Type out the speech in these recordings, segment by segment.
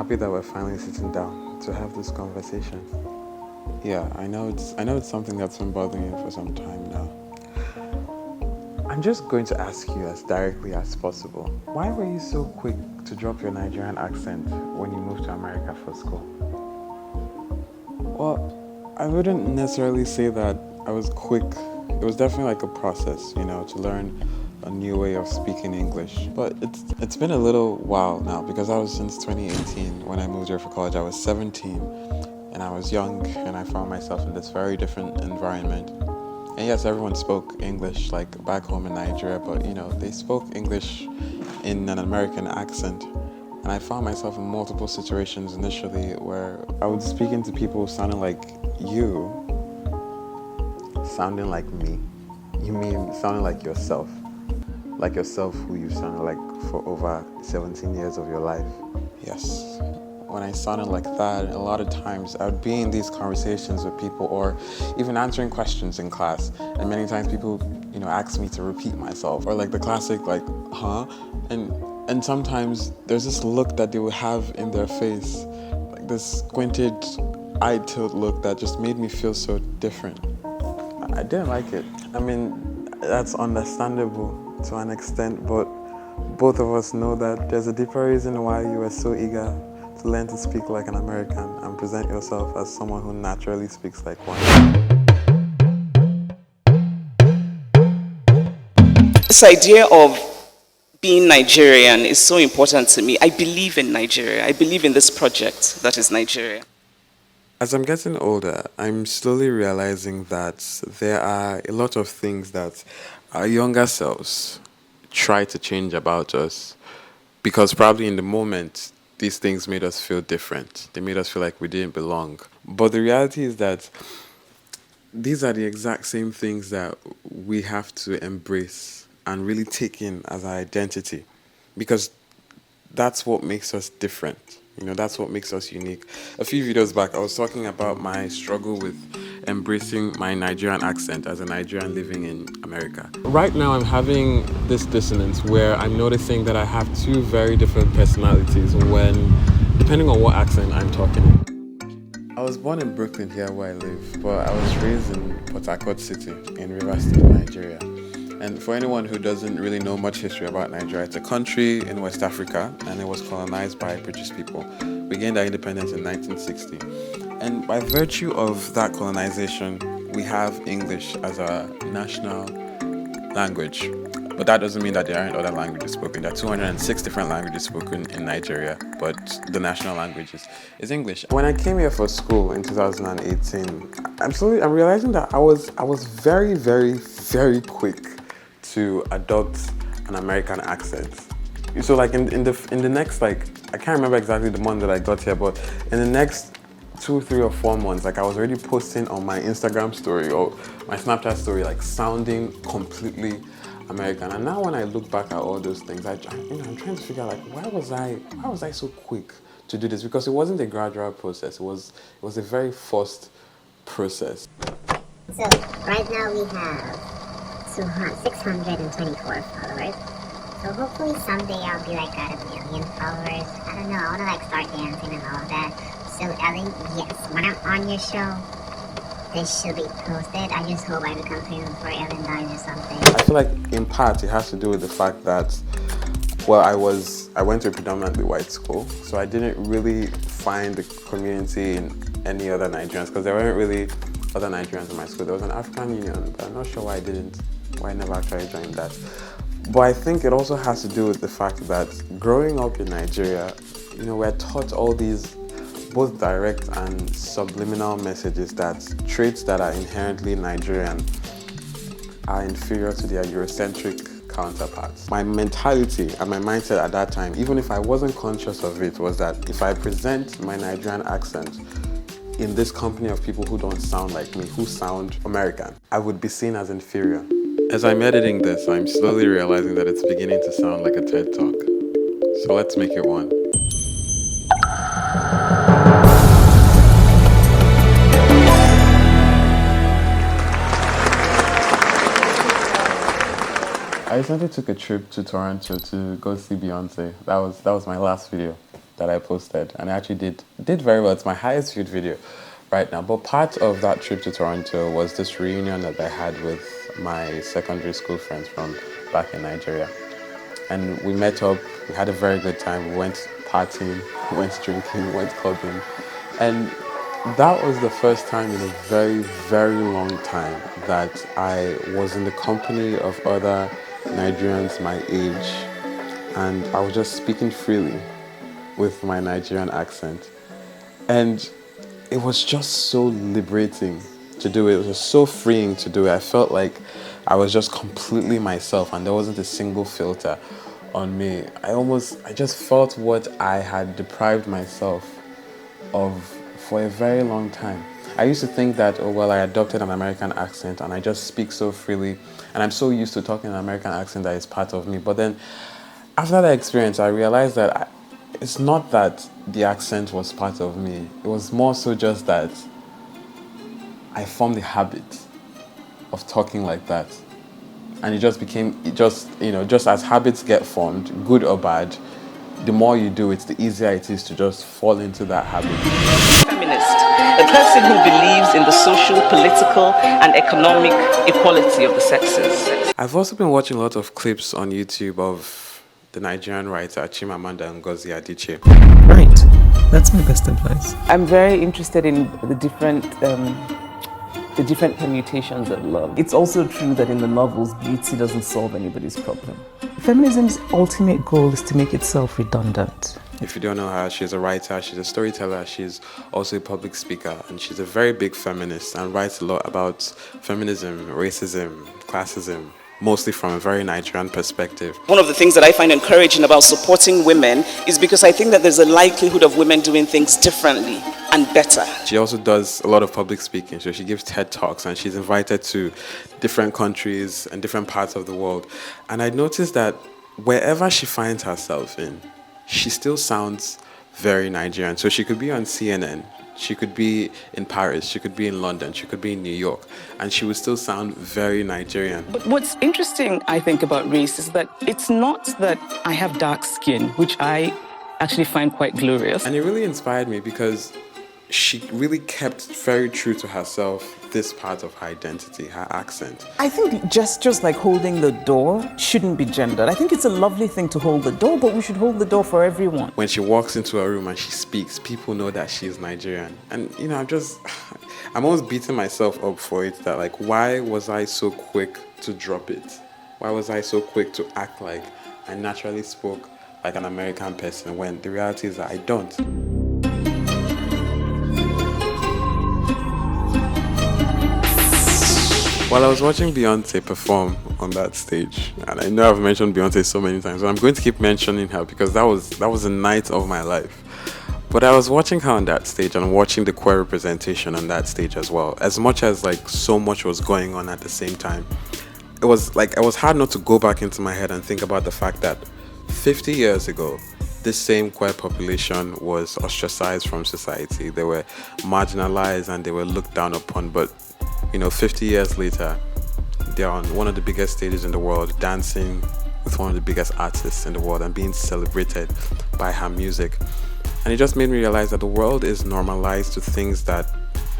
happy that we're finally sitting down to have this conversation. Yeah, I know it's something that's been bothering you for some time now. I'm just going to ask you as directly as possible. Why were you so quick to drop your Nigerian accent when you moved to America for school? Well, I wouldn't necessarily say that I was quick. It was definitely like a process, to learn a new way of speaking English. But it's been a little while now because I was since 2018 when I moved here for college. I was 17 and I was young and I found myself in this very different environment. And yes, everyone spoke English like back home in Nigeria, but they spoke English in an American accent. And I found myself in multiple situations initially where I would speak into people sounding like you, sounding like me. You mean sounding like yourself who you sounded like for over 17 years of your life. Yes. When I sounded like that, a lot of times I would be in these conversations with people or even answering questions in class. And many times people, ask me to repeat myself or like the classic, like, huh? And sometimes there's this look that they would have in their face, like this squinted eye tilt look that just made me feel so different. I didn't like it. I mean, that's understandable to an extent, but both of us know that there's a deeper reason why you were so eager to learn to speak like an American and present yourself as someone who naturally speaks like one. This idea of being Nigerian is so important to me. I believe in Nigeria. I believe in this project that is Nigeria. As I'm getting older, I'm slowly realizing that there are a lot of things that our younger selves try to change about us because probably in the moment, these things made us feel different. They made us feel like we didn't belong. But the reality is that these are the exact same things that we have to embrace and really take in as our identity because that's what makes us different. That's what makes us unique. A few videos back, I was talking about my struggle with embracing my Nigerian accent as a Nigerian living in America. Right now, I'm having this dissonance where I'm noticing that I have two very different personalities depending on what accent I'm talking in. I was born in Brooklyn, here where I live, but I was raised in Port Harcourt City in Rivers State, Nigeria. And for anyone who doesn't really know much history about Nigeria, it's a country in West Africa and it was colonized by British people. We gained our independence in 1960. And by virtue of that colonization, we have English as a national language. But that doesn't mean that there aren't other languages spoken. There are 206 different languages spoken in Nigeria, but the national language is English. When I came here for school in 2018, I'm realizing that I was very, very, very quick to adopt an American accent. So like in the next, like, I can't remember exactly the month that I got here, but in the next 2, 3, or 4 months, like I was already posting on my Instagram story or my Snapchat story, like sounding completely American. And now when I look back at all those things, I'm trying to figure out, like, why was I so quick to do this? Because it wasn't a gradual process. It was a very forced process. So right now we have 624 followers. So hopefully someday I'll be like at 1 million followers. I don't know, I want to like start dancing and all of that. So Ellen, yes, when I'm on your show, this should be posted. I just hope I become famous before Ellen dies or something. I feel like in part it has to do with the fact that, well, I went to a predominantly white school, so I didn't really find the community in any other Nigerians because there weren't really other Nigerians in my school. There was an African Union, but I'm not sure why I never actually joined that. But I think it also has to do with the fact that growing up in Nigeria, we're taught all these both direct and subliminal messages that traits that are inherently Nigerian are inferior to their Eurocentric counterparts. My mentality and my mindset at that time, even if I wasn't conscious of it, was that if I present my Nigerian accent in this company of people who don't sound like me, who sound American, I would be seen as inferior. As I'm editing this, I'm slowly realizing that it's beginning to sound like a TED Talk. So let's make it one. I recently took a trip to Toronto to go see Beyonce. That was my last video. that I posted, and it actually did very well. It's my highest viewed video right now. But part of that trip to Toronto was this reunion that I had with my secondary school friends from back in Nigeria. And we met up, we had a very good time. We went partying, we went drinking, we went clubbing. And that was the first time in a very, very long time that I was in the company of other Nigerians my age, and I was just speaking freely with my Nigerian accent. And it was just so liberating to do it. It was so freeing to do it. I felt like I was just completely myself and there wasn't a single filter on me. I just felt what I had deprived myself of for a very long time. I used to think that, oh, well, I adopted an American accent and I just speak so freely and I'm so used to talking an American accent that it's part of me. But then after that experience, I realized that it's not that the accent was part of me. It was more so just that I formed the habit of talking like that. And it just became, just as habits get formed, good or bad, the more you do it, the easier it is to just fall into that habit. Feminist, a person who believes in the social, political, and economic equality of the sexes. I've also been watching a lot of clips on YouTube of the Nigerian writer Achimamanda and Ngozi Adichie. Right, that's my best advice. I'm very interested in the different permutations of love. It's also true that in the novels, beauty doesn't solve anybody's problem. Feminism's ultimate goal is to make itself redundant. If you don't know her, she's a writer, she's a storyteller, she's also a public speaker, and she's a very big feminist and writes a lot about feminism, racism, classism, mostly from a very Nigerian perspective. One of the things that I find encouraging about supporting women is because I think that there's a likelihood of women doing things differently and better. She also does a lot of public speaking, so she gives TED Talks and she's invited to different countries and different parts of the world. And I noticed that wherever she finds herself in, she still sounds very Nigerian. So she could be on CNN, she could be in Paris, she could be in London, she could be in New York, and she would still sound very Nigerian. But what's interesting, I think, about race is that it's not that I have dark skin, which I actually find quite glorious. And it really inspired me because she really kept very true to herself, this part of her identity, her accent. I think gestures like holding the door shouldn't be gendered. I think it's a lovely thing to hold the door, but we should hold the door for everyone. When she walks into a room and she speaks, people know that she's Nigerian. And, I'm always beating myself up for it, that like, why was I so quick to drop it? Why was I so quick to act like I naturally spoke like an American person when the reality is that I don't? While I was watching Beyonce perform on that stage, and I know I've mentioned Beyonce so many times, but I'm going to keep mentioning her because that was a night of my life. But I was watching her on that stage and watching the queer representation on that stage as well. As much as like so much was going on at the same time, it was hard not to go back into my head and think about the fact that 50 years ago, this same queer population was ostracized from society. They were marginalized and they were looked down upon. But 50 years later, they're on one of the biggest stages in the world, dancing with one of the biggest artists in the world and being celebrated by her music. And it just made me realize that the world is normalized to things that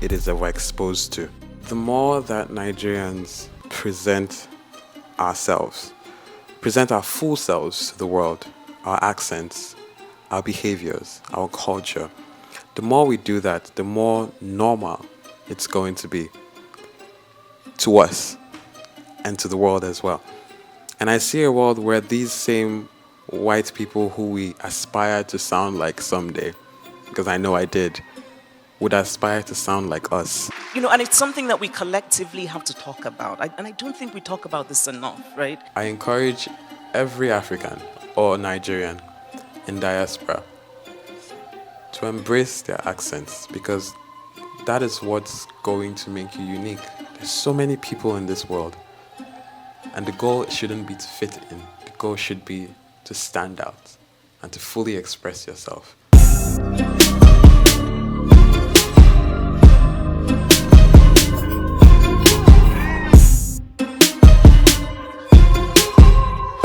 it is ever exposed to. The more that Nigerians present ourselves, present our full selves to the world, our accents, our behaviors, our culture, the more we do that, the more normal it's going to be to us and to the world as well. And I see a world where these same white people who we aspire to sound like someday, because I know I did, would aspire to sound like us. And it's something that we collectively have to talk about. And I don't think we talk about this enough, right? I encourage every African or Nigerian in diaspora to embrace their accents, because that is what's going to make you unique. There's so many people in this world, and the goal shouldn't be to fit in. The goal should be to stand out and to fully express yourself.